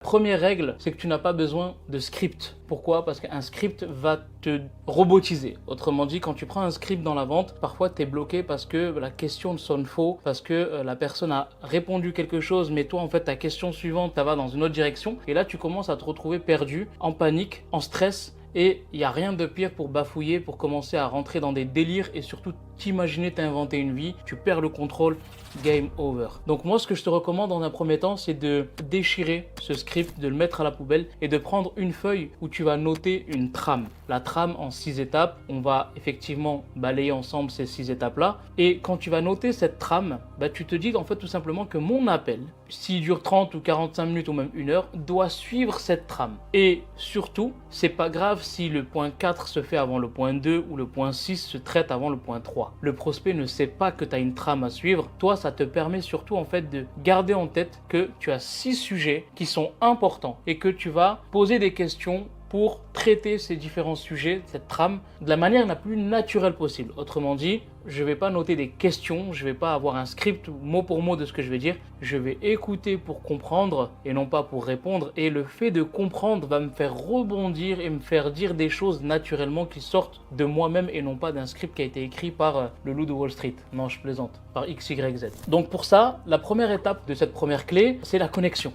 première règle, c'est que tu n'as pas besoin de script. Pourquoi? Parce qu'un script va te robotiser. Autrement dit, quand tu prends un script dans la vente, parfois tu es bloqué parce que la question sonne faux, parce que la personne a répondu quelque chose, mais toi en fait ta question suivante, ça va dans une autre direction. Et là tu commences à te retrouver perdu, en panique, en stress. Et il n'y a rien de pire pour bafouiller, pour commencer à rentrer dans des délires et surtout t'imaginer t'inventer une vie, tu perds le contrôle, game over. Donc moi ce que je te recommande dans un premier temps, c'est de déchirer ce script, de le mettre à la poubelle et de prendre une feuille où tu vas noter une trame. La trame en 6 étapes, on va effectivement balayer ensemble ces 6 étapes-là. Et quand tu vas noter cette trame, tu te dis en fait tout simplement que mon appel, s'il dure 30 ou 45 minutes ou même 1 heure, doit suivre cette trame. Et surtout, c'est pas grave si le point 4 se fait avant le point 2 ou le point 6 se traite avant le point 3. Le prospect ne sait pas que tu as une trame à suivre. Toi, ça te permet surtout en fait de garder en tête que tu as 6 sujets qui sont importants et que tu vas poser des questions pour traiter ces différents sujets, cette trame, de la manière la plus naturelle possible. Autrement dit, je ne vais pas noter des questions, je ne vais pas avoir un script mot pour mot de ce que je vais dire. Je vais écouter pour comprendre et non pas pour répondre. Et le fait de comprendre va me faire rebondir et me faire dire des choses naturellement qui sortent de moi-même et non pas d'un script qui a été écrit par le loup de Wall Street. Non, je plaisante, par XYZ. Donc pour ça, la première étape de cette première clé, c'est la connexion.